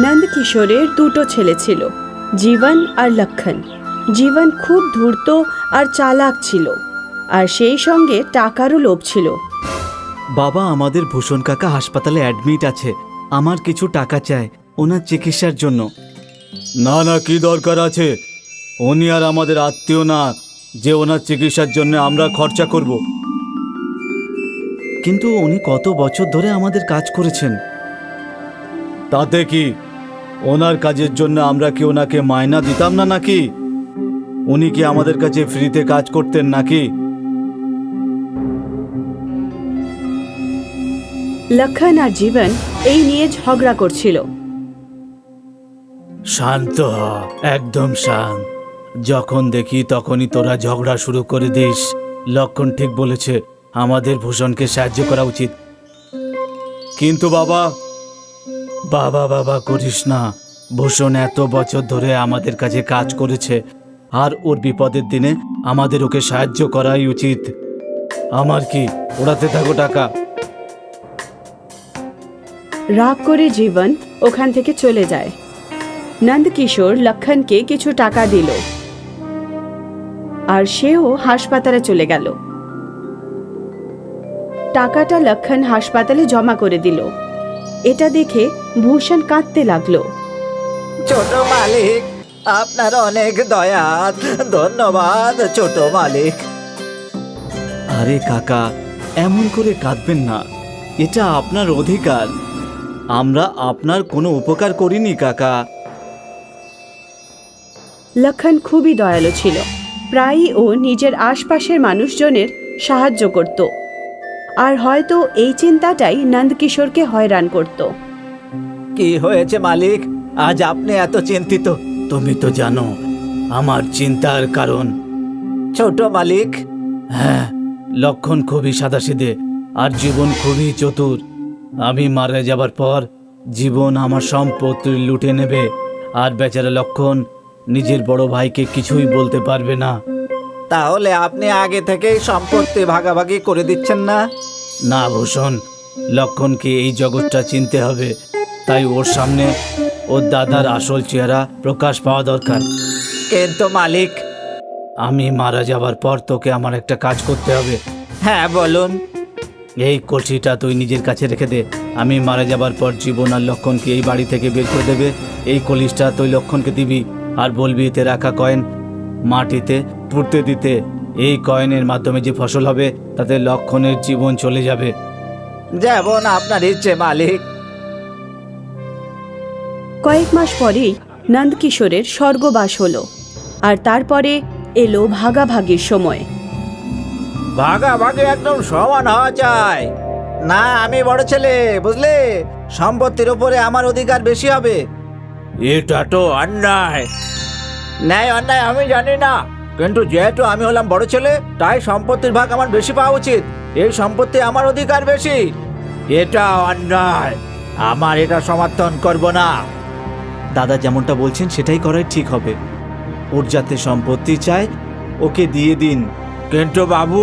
নন্দকিশোরের দুটো ছেলে ছিল, জীবন আর লক্ষণ। জীবন খুব ধূর্ত আর চালাক ছিল, আর সেই সঙ্গে টাকারও লোভ ছিল। বাবা, আমাদের ভূষণ কাকা হাসপাতালে অ্যাডমিট আছে, আমার কিছু টাকা চাই ওনার চিকিৎসার জন্য। না না, কি দরকার আছে? উনি আর আমাদের আত্মীয় না যে ওনার চিকিৎসার জন্য আমরা খরচা করব। কিন্তু উনি কত বছর ধরে আমাদের কাজ করেছেন। তাতে কি? ওনার কাজের জন্য আমরা কি ওনাকে মাইনা দিতাম না নাকি? উনি কি আমাদের কাছে ফ্রিতে কাজ করতেন নাকি? লক্ষণ আর জীবন এই নিয়ে ঝগড়া করছিল। শান্ত হ, একদম শান্ত। যখন দেখি তখনই তোরা ঝগড়া শুরু করে দিস। লক্ষণ ঠিক বলেছে, আমাদের ভূষণকে সাহায্য করা উচিত। কিন্তু বাবা বাবা বাবা করিস না। ভূষণ এত বছর ধরে আমাদের কাছে কাজ করেছে, আর ওর বিপদের দিনে আমাদের ওকে সাহায্য করাই উচিত। আমার কি, ওড়াতে থাকো টাকা। রাগ করে জীবন ওখান থেকে চলে যায়। নন্দকিশোর লক্ষণকে কিছু টাকা দিল, আর সেও হাসপাতালে চলে গেল। টাকাটা লক্ষণ হাসপাতালে জমা করে দিল। এটা দেখে ভূষণ কাঁদতে লাগলো। ছোট মালিক, আপনার অনেক দয়া, ধন্যবাদ ছোট মালিক। আরে কাকা, এমন করে কাঁদবেন না, এটা আপনার অধিকার। আমরা আপনার কোনো উপকার করিনি কাকা। লক্ষণ খুবই দয়ালু ছিল, প্রায়ই ও নিজের আশপাশের মানুষজনের সাহায্য করত, আর হয়তো এই চিন্তাটাই নন্দকিশোরকে হয়রান করত। কি হয়েছে মালিক, আজ আপনি এত চিন্তিত? তুমি তো জানো আমার চিন্তার কারণ। ছোট মালিক, হ্যাঁ, লক্ষণ খুবই সাদাসিধে আর জীবন খুবই চতুর। আমি মারা যাবার পর জীবন আমার সম্পত্তি লুটে নেবে, আর বেচারা লক্ষণ নিজের বড় ভাইকে কিছুই বলতে পারবে না। তাহলে আপনি আগে থেকেই সম্পত্তি ভাগাভাগি করে দিচ্ছেন না? না ভূষণ, লক্ষণকে এই জগৎটা চিনতে হবে, তাই ওর সামনে ওর দাদার আসল চেহারা প্রকাশ পাওয়া দরকার। কিন্তু মালিক, আমি মারা যাবার পর তোকে আমার একটা কাজ করতে হবে। হ্যাঁ বলুন। এই কলসিটা তুই নিজের কাছে রেখে দে। আমি মারা যাবার পর জীবন আর লক্ষণকে এই বাড়ি থেকে বের করে দেবে। এই কলসিটা তুই লক্ষণকে দিবি, আর বলবি এতে রাখা কয়েন মাটিতে পুঁততে দিতে। এই কয়েনের মাধ্যমে যে ফসল হবে তাতে লক্ষণের জীবন চলে যাবে। যেমন আপনার ইচ্ছে মালিক। কয়েক মাস পরেই নন্দকিশোরের স্বর্গবাস হলো, আর তারপরে এলো ভাগাভাগির সময়। ভাগাভাগি একদম সমান হওয়া চাই। না, আমি বড় ছেলে, বুঝলে, সম্পত্তির উপরে আমার অধিকার বেশি হবে। এটা তো অন্যায়। ন্যায় অন্যায় আমি জানি না, কিন্তু যেহেতু আমি হলাম বড় ছেলে, তাই সম্পত্তির ভাগ আমার বেশি পাওয়া উচিত। এই সম্পত্তি আমার অধিকার বেশি। এটা অন্যায়, আমার এটা সমর্থন করব না। দাদা যেমনটা বলছেন সেটাই করাই ঠিক হবে। ওর যাতে সম্পত্তি চায় ওকে দিয়ে দিন। কিন্তু বাবু,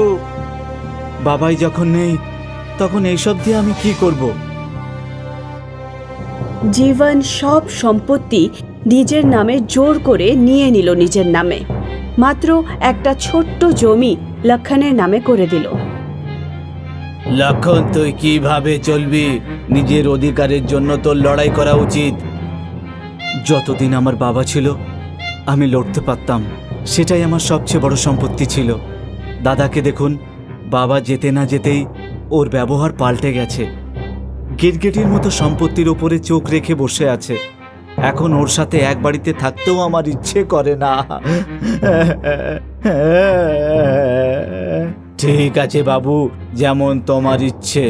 বাবাই যখন নেই তখন এইসব দিয়ে আমি কি করব? জীবন সব সম্পত্তি নিজের নামে জোর করে নিয়ে নিল নিজের নামে। মাত্র একটা ছোট্ট জমি লক্ষণের নামে করে দিল। লক্ষণ, তুই কিভাবে চলবি? নিজের অধিকারের জন্য তোর লড়াই করা উচিত। যতদিন আমার বাবা ছিল আমি লড়তে পারতাম, সেটাই আমার সবচেয়ে বড় সম্পত্তি ছিল। দাদাকে দেখুন, বাবা যেতে না যেতেই ওর ব্যবহার পাল্টে গেছে। গিরগিটির মতো সম্পত্তির ওপরে চোখ রেখে বসে আছে। এখন ওর সাথে এক বাড়িতে থাকতেও আমার ইচ্ছে করে না। ঠিক আছে বাবু, যেমন তোমার ইচ্ছে।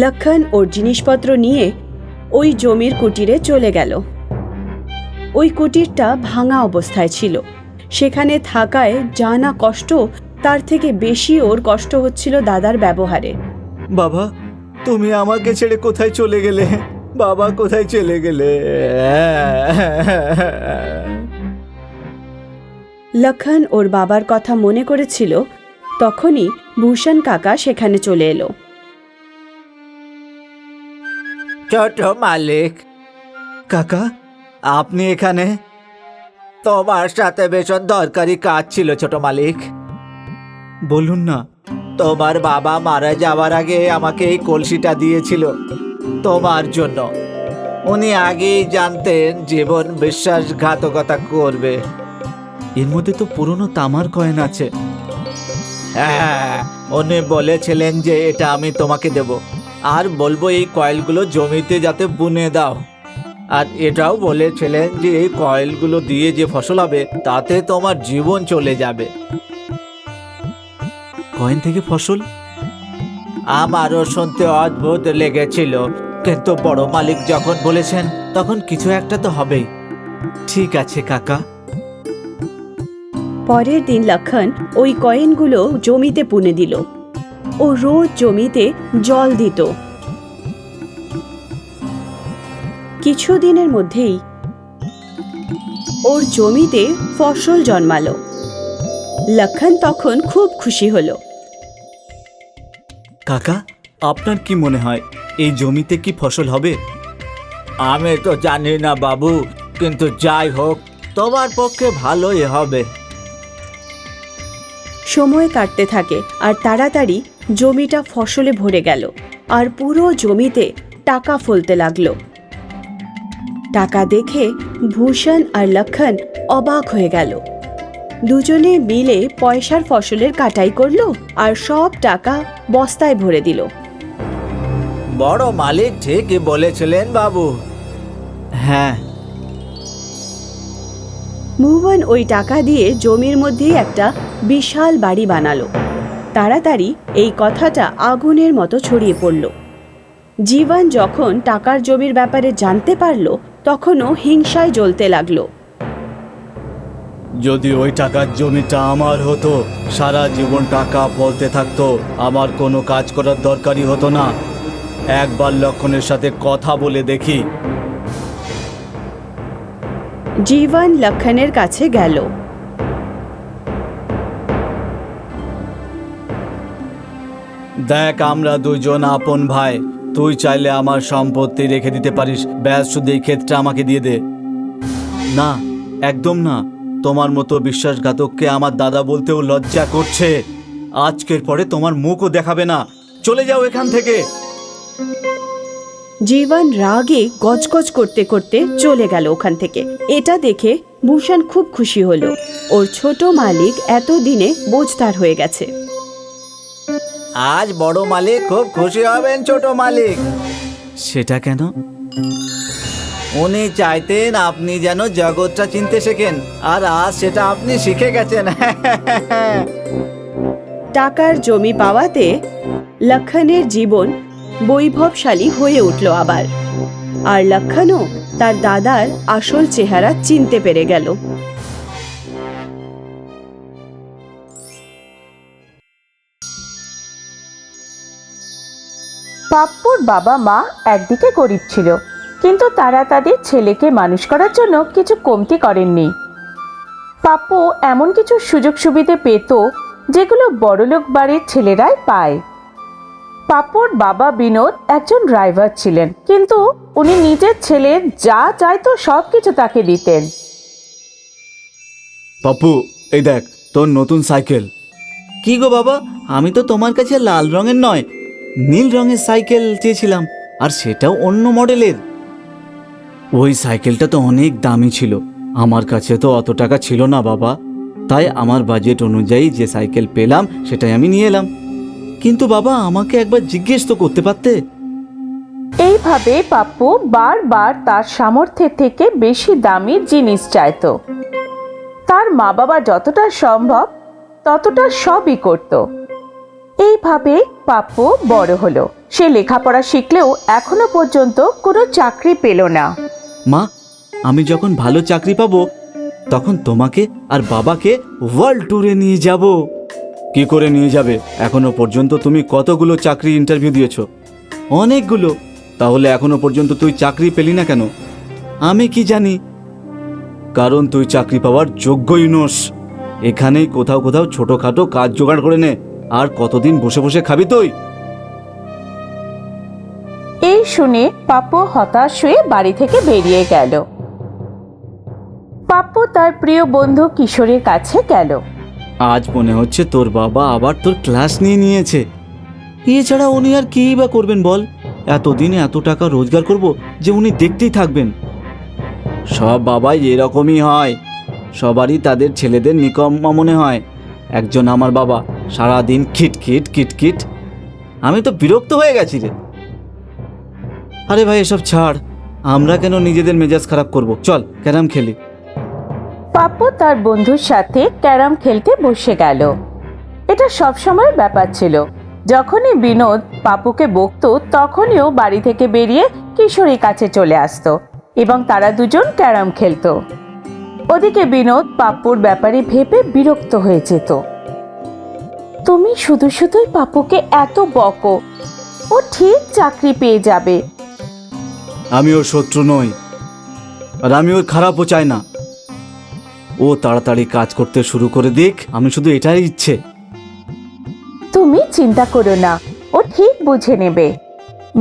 লক্ষণ ওর জিনিসপত্র নিয়ে ওই জমির কুটিরে চলে গেল। ওই কুটিরটা ভাঙা অবস্থায় ছিল। সেখানে থাকায় যা না কষ্ট, তার থেকে বেশি ওর কষ্ট হচ্ছিল দাদার ব্যবহারে। বাবা, তুমি আমাকে ছেড়ে কোথায় চলে গেলে? বাবা, কোথায় চলে গেলে? লক্ষণ ওর বাবার কথা মনে করেছিল। তখনই ভূষণ কাকা সেখানে চলে এলো। ছোট মালিক। কাকা, আপনি এখানে? তোমার সাথে ভীষণ দরকারি কাজ ছিল ছোট মালিক। বলুন না। তোমার বাবা মারা যাওয়ার আগে আমাকে এই কলসিটা দিয়েছিল তোমার জন্য। উনি আগেই জানতেন জীবন বিশ্বাসঘাতকতা করবে। এর মধ্যে তো পুরনো তামার কয়েন আছে। হ্যাঁ, উনি বলেছিলেন যে এটা আমি তোমাকে দেব, আর বলবো এই কয়েলগুলো জমিতে যাতে বুনে দাও। আর এটাও বলেছিলেন যে এই কয়েলগুলো দিয়ে যে ফসল হবে তাতে তোমার জীবন চলে যাবে। কয়েন থেকে ফসল? আমারও শুনতে অদ্ভুত লেগেছিল, কিন্তু বড় মালিক যখন বলেছেন তখন কিছু একটা তো হবেই। ঠিক আছে কাকা। পরের দিন লক্ষণ ওই কয়েনগুলো জমিতে পুনে দিল। ও রোজ জমিতে জল দিত। কিছুদিনের মধ্যেই ওর জমিতে ফসল জন্মালো। লক্ষণ তখন খুব খুশি হলো। কাকা, আপনার কি মনে হয় এই জমিতে কি ফসল হবে? আমি তো জানি না বাবু, কিন্তু যাই হোক তোমার পক্ষে ভালোই হবে। সময় কাটতে থাকে আর তাড়াতাড়ি জমিটা ফসলে ভরে গেল, আর পুরো জমিতে টাকা ফলতে লাগলো। টাকা দেখে ভূষণ আর লক্ষণ অবাক হয়ে গেল। দুজনে মিলে পয়সার ফসলের কাটাই করলো আর সব টাকা বস্তায় ভরে দিল। বড় মালিক ঠিকই বলেছিলেন বাবু। হ্যাঁ। মুভন ওই টাকা দিয়ে জমির মধ্যেই একটা বিশাল বাড়ি বানালো। তাড়াতাড়ি এই কথাটা আগুনের মতো ছড়িয়ে পড়ল। জীবন যখন টাকার জমির ব্যাপারে জানতে পারল তখনও হিংসায় জ্বলতে লাগলো। যদি ওই টাকার জমিটা আমার হতো, সারা জীবন টাকা ফলতে থাকতো, আমার কোনো কাজ করার দরকারই হতো না। একবার লক্ষণের সাথে কথা বলে দেখি। জীবন লক্ষণের কাছে গেল। দেখ, আমরা দুইজন আপন ভাই। তুই চাইলে আমার সম্পত্তি রেখে দিতে পারিস, ব্যাস শুধু এই ক্ষেতটা আমাকে দিয়ে দে। না, একদম না। তোমার মতো বিশ্বাসঘাতককে আমার দাদা বলতেও লজ্জা করছে। আজকের পরে তোমার মুখও দেখাবে না। চলে যাও এখান থেকে। জীবন রাগে গজগজ করতে করতে চলে গেল ওখান থেকে। এটা দেখে ভূষণ খুব খুশি হলো। ওর ছোট মালিক এতদিনে বোঝদার হয়ে গেছে। আজ বড় মালিক খুব খুশি হবেন ছোট মালিক। সেটা কেন? উনি চাইতেন আপনি যেন জগৎটা চিনতে শেখেন, আর আজ সেটা আপনি শিখে গেছেন। টাকার জমি পাওয়াতে লক্ষণের জীবন বৈভবশালী হয়ে উঠল আবার। আর লক্ষণও তার দাদার আসল চেহারা চিনতে পেরে গেল। পাপ্পুর বাবা মা একদিকে গরিব ছিল, কিন্তু তারা তাদের ছেলেকে মানুষ করার জন্য কিছু কমতি করেননি। পাপ্পু এমন কিছু সুযোগ সুবিধে পেত যেগুলো বড়লোক বাড়ির ছেলেরাই পায়। পাপ্পুর বাবা বিনোদ একজন ড্রাইভার ছিলেন, কিন্তু উনি নিজের ছেলের যা চাইতো সব কিছু তাকে দিতেন। পাপ্পু, এই দেখ তোর নতুন সাইকেল। কি গো বাবা, আমি তো তোমার কাছে লাল রঙের নয়, নীল রঙের সাইকেল চেয়েছিলাম, আর সেটাও অন্য মডেলের। ওই সাইকেলটা তো অনেক দামি ছিল, আমার কাছে তো অত টাকা ছিল না বাবা। তাই আমার বাজেট অনুযায়ী যে সাইকেল পেলাম সেটাই আমি নিয়ে এলাম। কিন্তু বাবা, আমাকে একবার জিজ্ঞেস তো করতে পারতে। এইভাবে পাপ্পু বারবার তার সামর্থ্যের থেকে বেশি দামি জিনিস চাইতো। তার মা বাবা যতটা সম্ভব ততটা সবই করত। এইভাবে পাপ্পু বড় হলো। সে লেখাপড়া শিখলেও এখনো পর্যন্ত কোনো চাকরি পেল না। মা, আমি যখন ভালো চাকরি পাবো তখন তোমাকে আর বাবাকে ওয়ার্ল্ড ট্যুরে নিয়ে যাব। কি করে নিয়ে যাবে? এখনো পর্যন্ত তুমি কতগুলো চাকরি ইন্টারভিউ দিয়েছো? অনেকগুলো। তাহলে এখনো পর্যন্ত তুই চাকরি পেলি না কেন? আমি কি জানি, কারণ তুই চাকরি পাওয়ার যোগ্যই নোস। এখানেই কোথাও কোথাও ছোটখাটো কাজ জোগাড় করে নে। আর কতদিন বসে বসে খাবি তুই? এই শুনে পাপ্পু হতাশ হয়ে বাড়ি থেকে বেরিয়ে গেল। পাপ্পু তার প্রিয় বন্ধু কিশোরের কাছে গেল। আজ মনে হচ্ছে তোর বাবা আবার তোর ক্লাস নিয়ে নিয়েছে। এছাড়া উনি আর কী বা করবেন বল? এতদিনে এত টাকা রোজগার করব যে উনি দেখতেই থাকবেন। সব বাবাই এরকমই হয়, সবারই তাদের ছেলেদের নিকম্মা মনে হয়। একজন আমার বাবা সারাদিন খিটখিট কিটকিট, আমি তো বিরক্ত হয়ে গেছি রে। আরে ভাই এসব ছাড়, আমরা কেন নিজেদের মেজাজ খারাপ করব? চল ক্যারাম খেলি। পাপ্পু তার বন্ধুর সাথে ক্যারাম খেলতে বসে গেল। এটা সবসময়ের ব্যাপার ছিল। যখনই বিনোদ পাপ্পুকে বকতো তখনই ও বাড়ি থেকে বেরিয়ে কিশোরীর কাছে চলে আসতো এবং তারা দুজন ক্যারাম খেলতো। ওদিকে বিনোদ পাপ্পুর ব্যাপারে ভেবে বিরক্ত হয়ে যেত। তুমি শুধু শুধুই পাপ্পুকে এত বকো, ও ঠিক চাকরি পেয়ে যাবে। আমি ওর শত্রু নই, আর আমি ওর খারাপও চাই না। ও তাড়াতাড়ি কাজ করতে শুরু করে দিক, আমি শুধু এটাই ইচ্ছে। তুমি চিন্তা করো না, ও ঠিক বুঝে নেবে।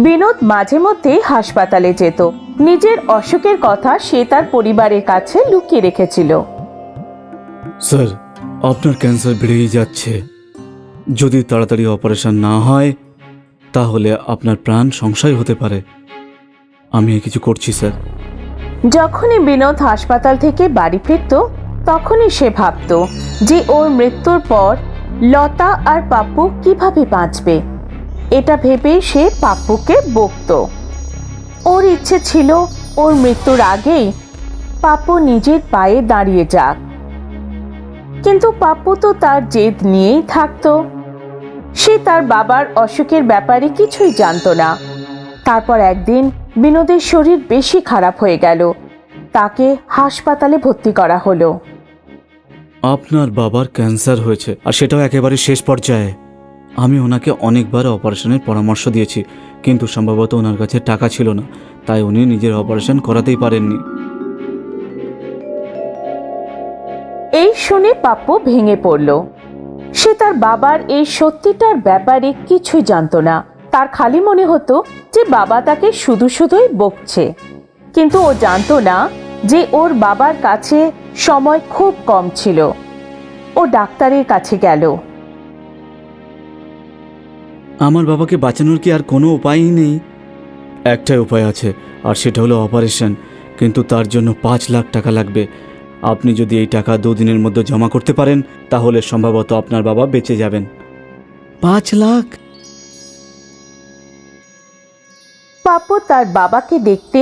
বিনোদ মাঝে মধ্যে হাসপাতালে যেত। নিজের অসুখের কথা সে তার পরিবারের কাছে লুকিয়ে রেখেছিল। স্যার, আপনার ক্যান্সার বেড়েই যাচ্ছে। যদি তাড়াতাড়ি অপারেশন না হয় তাহলে আপনার প্রাণ সংশয় হতে পারে। আমি কিছু করছি স্যার। যখনই বিনোদ হাসপাতাল থেকে বাড়ি ফিরত তখনই সে ভাবত যে ওর মৃত্যুর পর লতা আর পাপ্পু কিভাবে বাঁচবে। এটা ভেবে সে পাপ্পুকে বকত। ওর ইচ্ছে ছিল ওর মৃত্যুর আগেই পাপ্পু নিজের পায়ে দাঁড়িয়ে যাক, কিন্তু পাপ্পু তো তার জেদ নিয়েই থাকতো। সে তার বাবার অসুখের ব্যাপারে কিছুই জানতো না। তারপর একদিন বিনোদের শরীর বেশি খারাপ হয়ে গেল। তাকে হাসপাতালে ভর্তি করা হলো। আপনার বাবার ক্যান্সার হয়েছে, আর সেটাও একেবারে শেষ পর্যায়ে। আমি ওনাকে অনেকবার অপারেশনের পরামর্শ দিয়েছি, কিন্তু সম্ভবত ওনার কাছে টাকা ছিল না, তাই উনি নিজের অপারেশন করাতেই পারেননি। এই শুনে পাপ্পু ভেঙে পড়ল। সে তার বাবার এই সত্যিটার ব্যাপারে কিছুই জানতো না। তার খালি মনে হতো যে বাবা তাকে শুধু শুধুই বকছে, কিন্তু ও জানতো না যে ওর বাবার কাছে সময় খুব কম ছিল। ও ডাক্তারের কাছে গেল। আমার বাবাকে বাঁচানোর কি আর কোনো উপায়ই নেই? একটাই উপায় আছে, আর সেটা হলো অপারেশন, কিন্তু তার জন্য 5 লাখ টাকা লাগবে। আপনি যদি এই টাকা 2 দিনের মধ্যে জমা করতে পারেন তাহলে সম্ভবত আপনার বাবা বেঁচে যাবেন। 5 লাখ? পাপ্পু তার বাবাকে দেখতে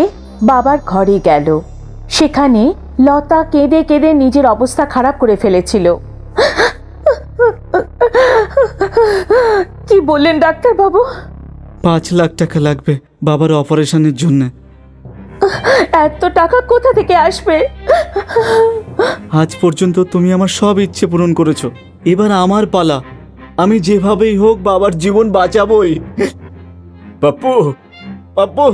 বাবার ঘরে গেল। সেখানে লতা কেঁদে কেঁদে নিজের অবস্থা খারাপ করে ফেলেছিল। কি বললেন ডাক্তার বাবু? 5 লাখ টাকা লাগবে বাবার অপারেশনের জন্য। এত টাকা কোথা থেকে আসবে? আজ পর্যন্ত তুমি আমার সব ইচ্ছে পূরণ করেছো, এবার আমার পালা। আমি যেভাবেই হোক বাবার জীবন বাঁচাবই। পাপ্পু, পাপ্পু।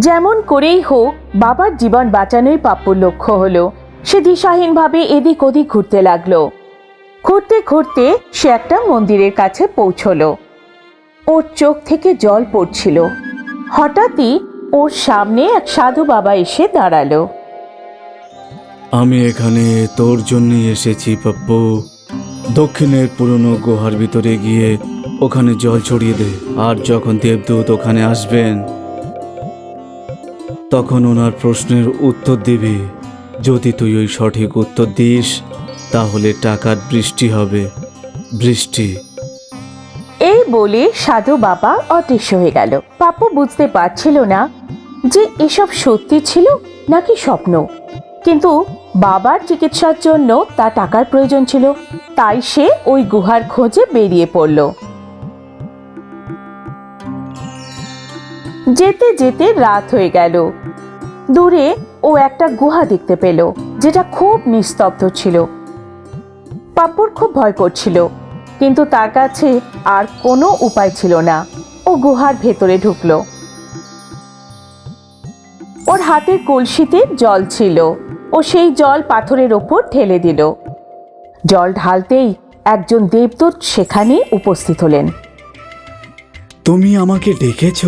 যেমন করেই হোক বাবার জীবন বাঁচানোই পাপ্পুর লক্ষ্য হলো। সে দিশাহীনভাবে এদিক ওদিক ঘুরতে লাগলো। ঘুরতে ঘুরতে সে একটা মন্দিরের কাছে পৌঁছলো। ওর চোখ থেকে জল পড়ছিল। হঠাৎই ওর সামনে এক সাধু বাবা এসে দাঁড়ালো। আমি এখানে তোর জন্যই এসেছি পাপ্পু। দক্ষিণের পুরনো গুহার ভিতরে গিয়ে ওখানে জল ছড়িয়ে দে, আর যখন দেবদূত ওখানে আসবেন তখন ওনার প্রশ্নের উত্তর দিবি। যদি তুই ওই সঠিক উত্তর দিস তাহলে টাকার বৃষ্টি হবে, বৃষ্টি। এই বলে সাধু বাবা অদৃশ্য হয়ে গেল। পাপ্পু বুঝতে পারছিল না যে এসব সত্যি ছিল নাকি স্বপ্ন, কিন্তু বাবার চিকিৎসার জন্য তার টাকার প্রয়োজন ছিল, তাই সে ওই গুহার খোঁজে বেরিয়ে পড়ল। যেতে যেতে রাত হয়ে গেল। দূরে ও একটা গুহা দেখতে পেল যেটা খুব নিস্তব্ধ ছিল। পাপ্পুর খুব ভয় করছিল, কিন্তু তার কাছে আর কোনো উপায় ছিল না। ও গুহার ভেতরে ঢুকলো। ওর হাতের কলসিতে জল ছিল। ও সেই জল পাথরের ওপর ঢেলে দিল। জল ঢালতেই একজন দেবদূত সেখানে উপস্থিত হলেন। তুমি আমাকে ডেকেছ,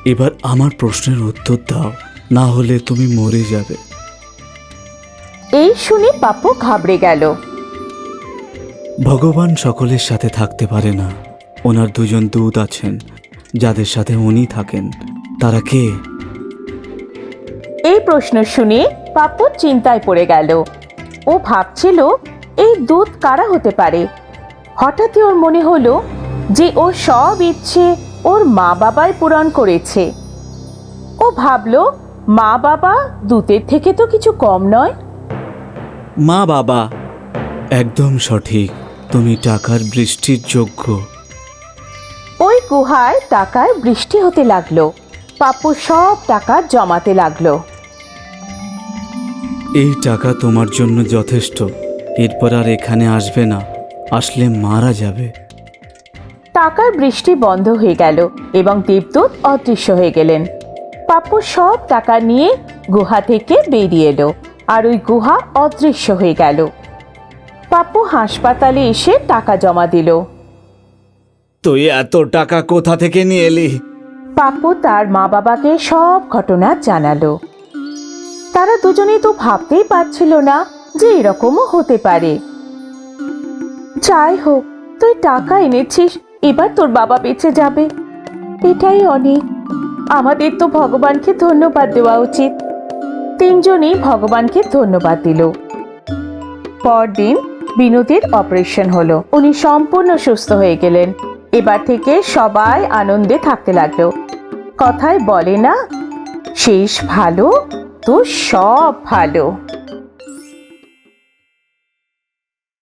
এবার আমার প্রশ্নের উত্তর দাও, না হলে তুমি মরে যাবে। এই শুনে পাপ্পু ঘাবড়ে গেল। ভগবান সকলের সাথে থাকতে পারে না। ওনার দুজন দূত আছেন যাদের সাথে উনি থাকেন। তারা কে? এই প্রশ্ন শুনে পাপ্পু চিন্তায় পড়ে গেল। ও ভাবছিল এই দূত কারা হতে পারে। হঠাৎই ওর মনে হলো যে ওর সব ইচ্ছে ওর মা বাবাই পূরণ করেছে। ও ভাবলো, মা বাবা দূতের থেকে তো কিছু কম নয়। মা বাবা, একদম সঠিক। তুমি টাকার বৃষ্টির যোগ্য। ওই গুহায় টাকার বৃষ্টি হতে লাগলো। পাপ্পু সব টাকা জমাতে লাগলো। এই টাকা তোমার জন্য যথেষ্ট। এরপর আর এখানে আসবে না, আসলে মারা যাবে। টাকার বৃষ্টি বন্ধ হয়ে গেল এবং দেবদূত অদৃশ্য হয়ে গেলেন। পাপ্পু সব টাকা নিয়ে গুহা থেকে বেরিয়ে এলো আর ওই গুহা অদৃশ্য হয়ে গেল। পাপ্পু হাসপাতালে এসে টাকা জমা দিল। তুই এত টাকা কোথা থেকে নিয়ে এলি? পাপ্পু তার মা বাবাকে সব ঘটনা জানালো। তারা দুজনেই তো ভাবতেই পারছিল না যে এরকমও হতে পারে। যাই হোক, তুই টাকা এনেছিস, এবার তোর বাবা বেঁচে যাবে, এটাই অনেক। আমাদের তো ভগবানকে ধন্যবাদ দেওয়া উচিত। তিনজনেই ভগবানকে ধন্যবাদ দিল। পরদিন বিনোদের অপারেশন হলো। উনি সম্পূর্ণ সুস্থ হয়ে গেলেন। এবার থেকে সবাই আনন্দে থাকতে লাগলো। কথায় বলে না, শেষ ভালো তো সব ভালো।